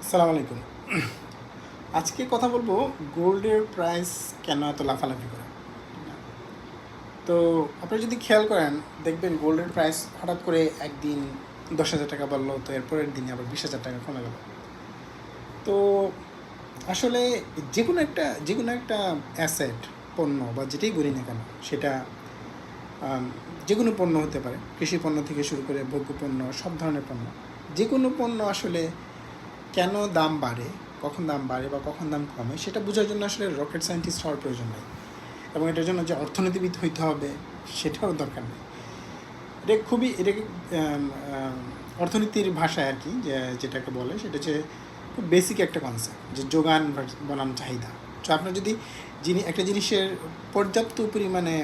আসসালামু আলাইকুম। আজকে কথা বলবো গোল্ডের প্রাইস কেন এত লাফালাফি করে। তো আপনারা যদি খেয়াল করেন দেখবেন গোল্ডের প্রাইস হঠাৎ করে একদিন 10,000 টাকা বাড়লো, তো এরপরের দিনে আবার 20,000 টাকা কমে গেল। তো আসলে যে কোনো একটা অ্যাসেট, পণ্য বা যেটাই বলি না কেন, সেটা যে কোনো পণ্য হতে পারে, কৃষি পণ্য থেকে শুরু করে ভোগ্য পণ্য, সব ধরনের পণ্য। যে কোনো পণ্য আসলে কেন দাম বাড়ে, কখন দাম বাড়ে বা কখন দাম কমে, সেটা বোঝার জন্য আসলে রকেট সায়েন্টিস্ট হওয়ার প্রয়োজন নেই, এবং এটার জন্য যে অর্থনীতিবিদ হইতে হবে সেটাও দরকার নেই। এটাকে অর্থনীতির ভাষায় আর কি যেটাকে বলে, সেটা হচ্ছে খুব বেসিক একটা কনসেপ্ট, যে যোগান বনাম চাহিদা। তো আপনার যদি একটা জিনিসের পর্যাপ্ত পরিমাণে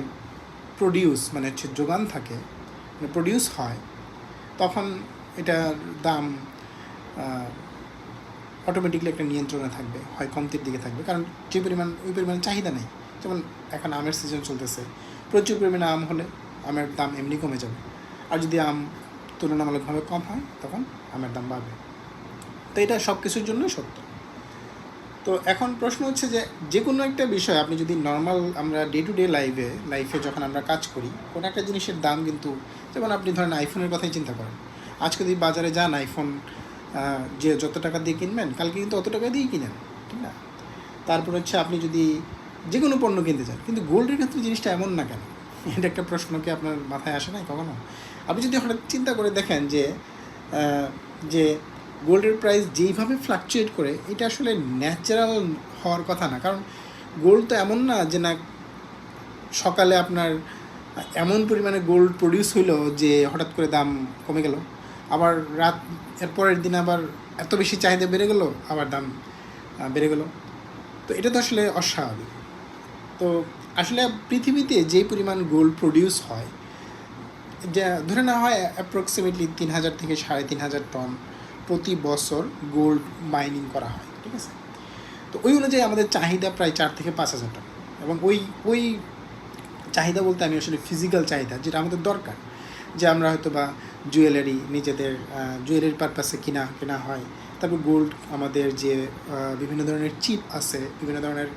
প্রডিউস মানে হচ্ছে যোগান থাকে, মানে প্রডিউস হয়, তখন এটার দাম অটোমেটিকলি একটা নিয়ন্ত্রণে থাকবে, হয় কমতির দিকে থাকবে, কারণ ওই পরিমাণ চাহিদা নেই। যেমন এখন আমের সিজন চলতেছে, প্রচুর পরিমাণে আম হলে আমের দাম এমনি কমে যাবে, আর যদি আম তুলনামূলকভাবে কম হয় তখন আমের দাম বাড়বে। তো এটা সব কিছুর জন্যই সত্য। তো এখন প্রশ্ন হচ্ছে যে কোনো একটা বিষয় আপনি যদি নর্মাল আমরা ডে টু ডে লাইফে যখন আমরা কাজ করি, কোনো একটা জিনিসের দাম কিন্তু, যেমন আপনি ধরেন আইফোনের কথাই চিন্তা করেন। আজকে যদি বাজারে যান, আইফোন যে যত টাকা দিয়ে কিনবেন, কালকে কিন্তু অত টাকা দিয়েই কিনেন, ঠিক না? তারপর হচ্ছে আপনি যদি যে কোনো পণ্য কিনতে চান, কিন্তু গোল্ডের ক্ষেত্রে জিনিসটা এমন না কেন? এটা একটা প্রশ্ন কি আপনার মাথায় আসে নাই কখনো? আপনি যদি হঠাৎ চিন্তা করে দেখেন যে গোল্ডের প্রাইস যেইভাবে ফ্লাকচুয়েট করে, এটা আসলে ন্যাচারাল হওয়ার কথা না। কারণ গোল্ড তো এমন না যে না, সকালে আপনার এমন পরিমাণে গোল্ড প্রডিউস হইলো যে হঠাৎ করে দাম কমে গেল, আবার এর পরের দিন আবার এত বেশি চাহিদা বেড়ে গেল, আবার দাম বেড়ে গেল। তো এটা তো আসলে অস্বাভাবিক। তো আসলে পৃথিবীতে যেই পরিমাণ গোল্ড প্রডিউস হয়, যা ধরে নেওয়া হয় অ্যাপ্রক্সিমেটলি 3,000 থেকে 3,500 টন প্রতি বছর গোল্ড মাইনিং করা হয়, ঠিক আছে? তো ওই অনুযায়ী আমাদের চাহিদা প্রায় 4 থেকে 5,000 টন। এবং ওই চাহিদা বলতে আমি আসলে ফিজিক্যাল চাহিদা, যেটা আমাদের দরকার, যে আমরা হয়তো বা নিজেদের জুয়েলারি পারপাসে কেনা হয়। তারপর গোল্ড আমাদের যে বিভিন্ন ধরনের চিপ আছে, বিভিন্ন ধরনের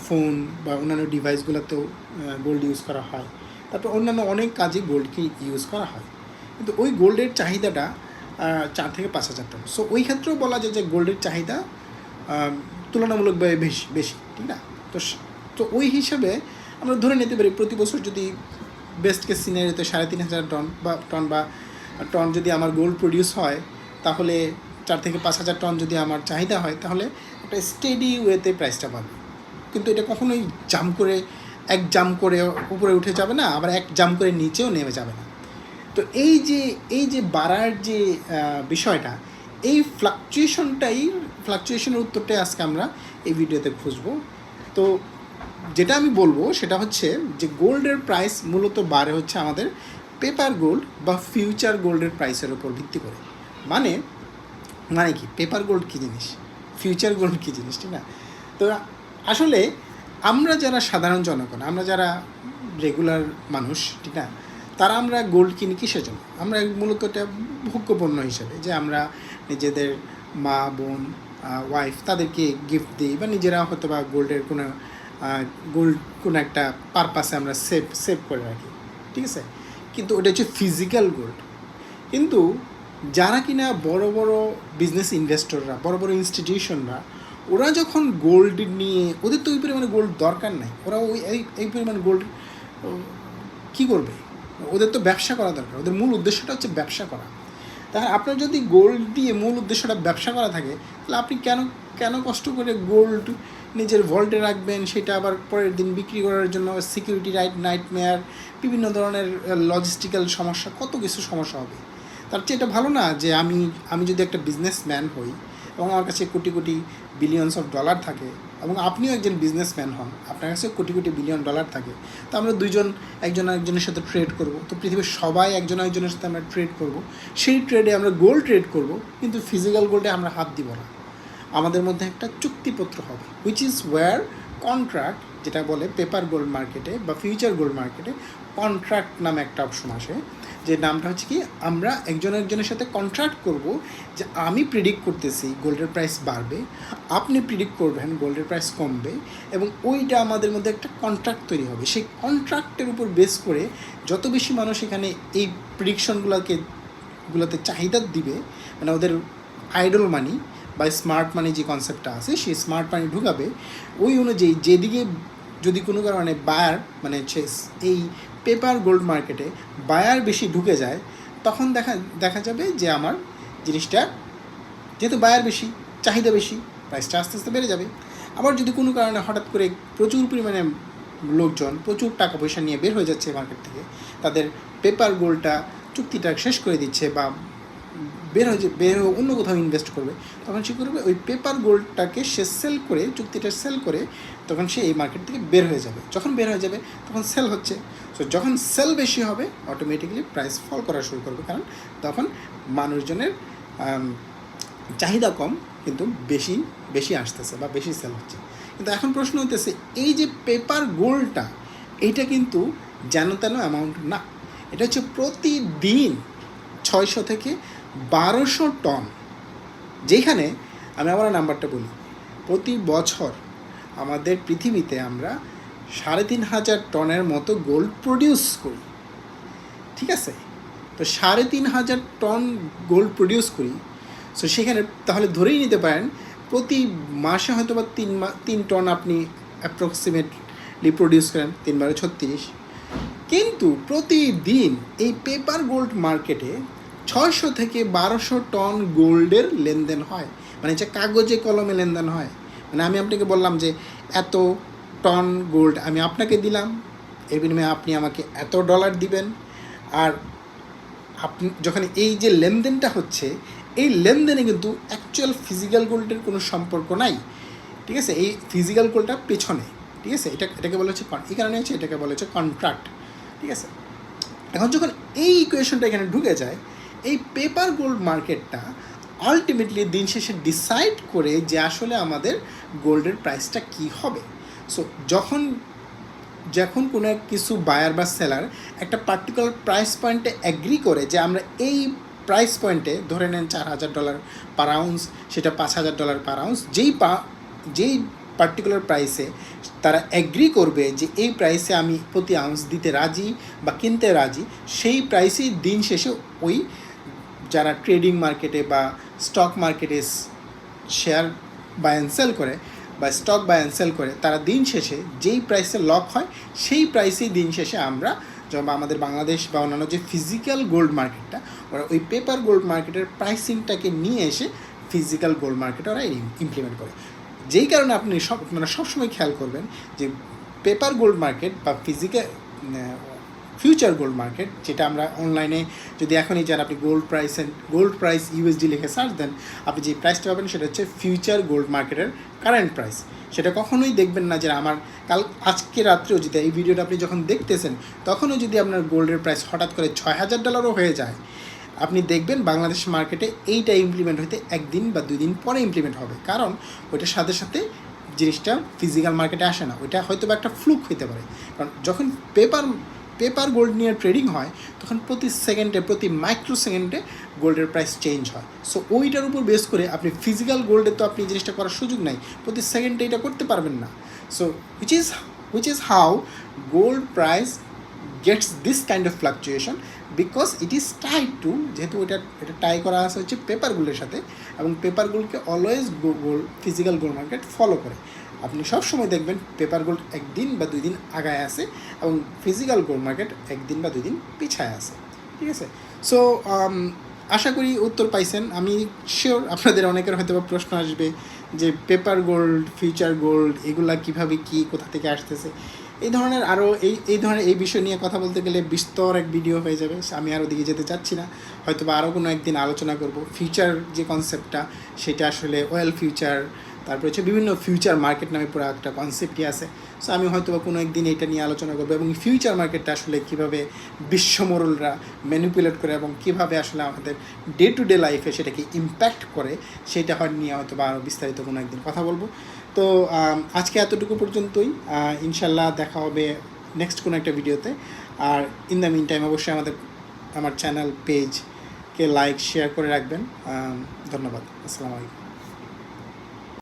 ফোন বা অন্যান্য ডিভাইসগুলোতেও গোল্ড ইউজ করা হয়। তারপর অন্যান্য অনেক কাজে গোল্ডকে ইউজ করা হয়। কিন্তু ওই গোল্ডের চাহিদাটা 4 থেকে 5,000 টন। সো ওই ক্ষেত্রেও বলা যায় যে গোল্ডের চাহিদা তুলনামূলকভাবে বেশি, ঠিক না? তো তো ওই হিসাবে আমরা ধরে নিতে পারি, প্রতি বছর যদি বেস্ট কেস সিনারিতে 3,500 টন যদি আমার গোল্ড প্রডিউস হয়, তাহলে 4 থেকে 5,000 টন যদি আমার চাহিদা হয়, তাহলে একটা স্টেডি ওয়েতে প্রাইসটা বাড়বে। কিন্তু এটা কখনোই জাম্প করে উপরে উঠে যাবে না, আবার এক জাম্প করে নিচেও নেমে যাবে না। তো এই যে বাড়ার যে বিষয়টা, এই ফ্লাকচুয়েশনের উত্তরটাই আজকে আমরা এই ভিডিওতে খুঁজবো। তো যেটা আমি বলবো সেটা হচ্ছে যে গোল্ডের প্রাইস মূলত বাড়ে হচ্ছে আমাদের পেপার গোল্ড বা ফিউচার গোল্ডের প্রাইসের উপর ভিত্তি করে। মানে মানে কি, পেপার গোল্ড কী জিনিস, ফিউচার গোল্ড কী জিনিস, ঠিক না? তো আসলে আমরা যারা সাধারণ জনগণ, আমরা যারা রেগুলার মানুষ, ঠিক না, আমরা গোল্ড কিনি কিসের জন্য? আমরা মূলত এটা ভোগ্যপণ্য হিসেবে, যে আমরা নিজেদের মা বোন ওয়াইফ তাদেরকে গিফট দিই, বা নিজেরা হয়তো বা গোল্ড কোনো একটা পারপাসে আমরা সেভ করে রাখি, ঠিক আছে? কিন্তু ওটা হচ্ছে ফিজিক্যাল গোল্ড। কিন্তু যারা কিনা বড় বড় বিজনেস ইনভেস্টররা, বড় বড় ইনস্টিটিউশনরা, ওরা যখন গোল্ড নিয়ে, ওদের তো ওই পরিমাণে গোল্ড দরকার নাই, ওরা এই পরিমাণ গোল্ড কী করবে? ওদের তো ব্যবসা করা দরকার, ওদের মূল উদ্দেশ্যটা হচ্ছে ব্যবসা করা। তাহলে আপনার যদি গোল্ড দিয়ে মূল উদ্দেশ্যটা ব্যবসা করা থাকে, তাহলে আপনি কেন কষ্ট করে গোল্ড নিজের ভল্টে রাখবেন, সেটা আবার পরের দিন বিক্রি করার জন্য সিকিউরিটি নাইটমেয়ার, বিভিন্ন ধরনের লজিস্টিক্যাল সমস্যা, কত কিছু সমস্যা হবে। তার চেয়ে এটা ভালো না যে আমি যদি একটা বিজনেসম্যান হই এবং আমার কাছে crore crore billions of dollar থাকে, এবং আপনিও একজন বিজনেসম্যান হন, আপনার কাছে কোটি কোটি বিলিয়ন ডলার থাকে, তো আমরা দুইজন একজন আরেকজনের সাথে ট্রেড করব। তো পৃথিবীর সবাই একজন আরেকজনের সাথে আমরা ট্রেড করব, সেই ট্রেডে আমরা গোল্ড ট্রেড করব, কিন্তু ফিজিক্যাল গোল্ডে আমরা হাত দিব না। আমাদের মধ্যে একটা চুক্তিপত্র হবে, হুইচ ইজ ওয়্যার কন্ট্রাক্ট যেটা বলে পেপার গোল্ড মার্কেটে বা ফিউচার গোল্ড মার্কেটে কন্ট্রাক্ট নামে একটা অপশন আসে, যে নামটা হচ্ছে কি, আমরা একজনের সাথে কন্ট্রাক্ট করব যে আমি প্রিডিক্ট করতেছি গোল্ডের প্রাইস বাড়বে, আপনি প্রিডিক্ট করবেন গোল্ডের প্রাইস কমবে, এবং ওইটা আমাদের মধ্যে একটা কন্ট্রাক্ট তৈরি হবে। সেই কন্ট্রাক্টের উপর বেস করে যত বেশি মানুষ এখানে এই প্রিডিকশনগুলোতে চাহিদা দিবে, মানে ওদের আইডল মানি বা স্মার্ট মানি যে কনসেপ্টটা আছে, সেই স্মার্ট মানি ঢুকাবে, ওই অনুযায়ী যেদিকে যদি কোনো কারণে বায়ার মানে এই পেপার গোল্ড মার্কেটে বায়ার বেশি ঢুকে যায়, তখন দেখা যাবে যে আমার জিনিসটা, যেহেতু বায়ার বেশি, চাহিদা বেশি, প্রাইসটা আস্তে আস্তে বেড়ে যাবে। আবার যদি কোনো কারণে হঠাৎ করে প্রচুর পরিমাণে লোকজন প্রচুর টাকা পয়সা নিয়ে বের হয়ে যাচ্ছে মার্কেট থেকে, তাদের পেপার গোল্ডটা চুক্তিটা শেষ করে দিচ্ছে বা বের হয়ে অন্য কোথাও ইনভেস্ট করবে, তখন সে করবে ওই পেপার গোল্ডটাকে সে সেল করে, চুক্তিটা সেল করে, তখন সে এই মার্কেট থেকে বের হয়ে যাবে। যখন বের হয়ে যাবে তখন সেল হচ্ছে, সো যখন সেল বেশি হবে অটোমেটিক্যালি প্রাইস ফল করা শুরু করবে, কারণ তখন মানুষজনের চাহিদা কম কিন্তু বেশি আসতেছে বা বেশি সেল হচ্ছে। কিন্তু এখন প্রশ্ন হইতেছে, এই যে পেপার গোল্ডটা, এইটা কিন্তু যেন তেন অ্যামাউন্ট না, এটা হচ্ছে প্রতিদিন 600 থেকে 1200 টন। যেখানে আমি আবার নাম্বারটা বলি, প্রতি বছর আমাদের পৃথিবীতে আমরা 3500 টনের মতো গোল্ড প্রডিউস করি, ঠিক আছে? তো 3500 টন গোল্ড প্রডিউস করি, সো সেখানে তাহলে ধরেই নিতে পারেন প্রতি মাসে হয়তো বা 3 টন আপনি অ্যাপ্রক্সিমেটলি প্রডিউস করেন, 3 বারে 36। কিন্তু প্রতিদিন এই পেপার গোল্ড মার্কেটে 600 থেকে 1200 টন গোল্ডের লেনদেন হয়, মানে যে কাগজে কলমে লেনদেন হয়। মানে আমি আপনাকে বললাম যে এত টন গোল্ড আমি আপনাকে দিলাম, এর বিনিময়ে আপনি আমাকে এত ডলার দিবেন, আর আপনি যখন এই যে লেনদেনটা হচ্ছে, এই লেনদেনে কিন্তু অ্যাকচুয়াল ফিজিক্যাল গোল্ডের কোনো সম্পর্ক নাই, ঠিক আছে? এই ফিজিক্যাল গোল্ডটা পেছনে, ঠিক আছে? এটাকে বলা হচ্ছে, এই কারণে হচ্ছে এটাকে বলা হচ্ছে কন্ট্রাক্ট, ঠিক আছে? এখন যখন এই ইকুয়েশনটা এখানে ঢুকে যায়, এই পেপার গোল্ড মার্কেটটা আলটিমেটলি দিন শেষে ডিসাইড করে যে আসলে আমাদের গোল্ডের প্রাইসটা কী হবে। সো যখন কোনো কিছু বায়ার বা সেলার একটা পার্টিকুলার প্রাইস পয়েন্টে অ্যাগ্রি করে যে আমরা এই প্রাইস পয়েন্টে, ধরে নেন $4000 পার আউন্স, সেটা $5000 পার আউন্স, যেই পার্টিকুলার প্রাইসে তারা অ্যাগ্রি করবে যে এই প্রাইসে আমি প্রতি আউন্স দিতে রাজি বা কিনতে রাজি, সেই প্রাইসেই দিন শেষে ওই যারা ট্রেডিং মার্কেটে বা স্টক মার্কেটে শেয়ার বাই অ্যান্ড সেল করে বা স্টক বাই অ্যান্ড সেল করে, তারা দিন শেষে যেই প্রাইসে লক হয় সেই প্রাইসেই দিন শেষে আমরা, যেমন আমাদের বাংলাদেশ বা অন্যান্য যে ফিজিক্যাল গোল্ড মার্কেটটা, ওরা ওই পেপার গোল্ড মার্কেটের প্রাইসিংটাকে নিয়ে এসে ফিজিক্যাল গোল্ড মার্কেটে ওরা ইমপ্লিমেন্ট করে। যেই কারণে আপনি সবসময় খেয়াল করবেন যে পেপার গোল্ড মার্কেট বা ফিউচার গোল্ড মার্কেট, যেটা আমরা অনলাইনে যদি এখনই যান আপনি গোল্ড প্রাইস USD লিখে সার্চ দেন, আপনি যে প্রাইসটা পাবেন সেটা হচ্ছে ফিউচার গোল্ড মার্কেটের কারেন্ট প্রাইস। সেটা কখনোই দেখবেন না যে আমার আজকে রাত্রেও যদি এই ভিডিওটা আপনি যখন দেখতেছেন তখনও যদি আপনার গোল্ডের প্রাইস হঠাৎ করে $6000 হয়ে যায়, আপনি দেখবেন বাংলাদেশ মার্কেটে এইটা ইমপ্লিমেন্ট হইতে 1 দিন বা 2 দিন পরে ইমপ্লিমেন্ট হবে, কারণ ওইটার সাথে সাথে জিনিসটা ফিজিক্যাল মার্কেটে আসে না, ওইটা হয়তো বা একটা ফ্লুক হতে পারে। কারণ যখন পেপার গোল্ড নিয়ে ট্রেডিং হয়, তখন প্রতি সেকেন্ডে, প্রতি মাইক্রো সেকেন্ডে গোল্ডের প্রাইস চেঞ্জ হয়। সো ওইটার উপর বেস করে আপনি ফিজিক্যাল গোল্ডে তো আপনি জিনিসটা করার সুযোগ নাই, প্রতি সেকেন্ডে এটা করতে পারবেন না। So which is how gold price gets this kind of fluctuation, because it is tied to, যেহেতু এটা টাই করা আছে হচ্ছে পেপার গোল্ডের সাথে, এবং পেপার গোল্ডকে always physical gold market follow করে। আপনি সবসময় দেখবেন পেপার গোল্ড 1 দিন বা 2 দিন আগায় আছে এবং ফিজিক্যাল গোল্ড মার্কেট 1 দিন বা 2 দিন পিছায় আছে, ঠিক আছে? সো আশা করি উত্তর পাইছেন। আমি শিওর আপনাদের অনেকের হয়তো বা প্রশ্ন আসবে যে পেপার গোল্ড, ফিউচার গোল্ড এগুলা কীভাবে কী কোথা থেকে আসতেছে, এই ধরনের আরও এই ধরনের এই বিষয় নিয়ে কথা বলতে গেলে বিস্তর এক ভিডিও হয়ে যাবে, আমি আর ওদিকে যেতে চাচ্ছি না। হয়তো বা আরও কোনো একদিন আলোচনা করব ফিউচার যে কনসেপ্টটা, সেটা আসলে ওয়েল ফিউচার, তারপরে হচ্ছে বিভিন্ন ফিউচার মার্কেট নামে পুরো একটা কনসেপ্টই আছে। সো আমি হয়তো বা কোনো একদিন এটা নিয়ে আলোচনা করবো, এবং ফিউচার মার্কেটটা আসলে কীভাবে বিশ্বমোড়লরা ম্যানিপুলেট করে এবং কীভাবে আসলে আমাদের ডে টু ডে লাইফে সেটাকে ইম্প্যাক্ট করে, সেটা নিয়ে হয়তো বা আরও বিস্তারিত কোনো একদিন কথা বলবো। তো আজকে এতটুকু পর্যন্তই। ইনশাল্লাহ দেখা হবে নেক্সট কোনো একটা ভিডিওতে। আর ইন দ্য মিন টাইম অবশ্যই আমার চ্যানেল পেজকে লাইক শেয়ার করে রাখবেন। ধন্যবাদ। আসসালামু আলাইকুম।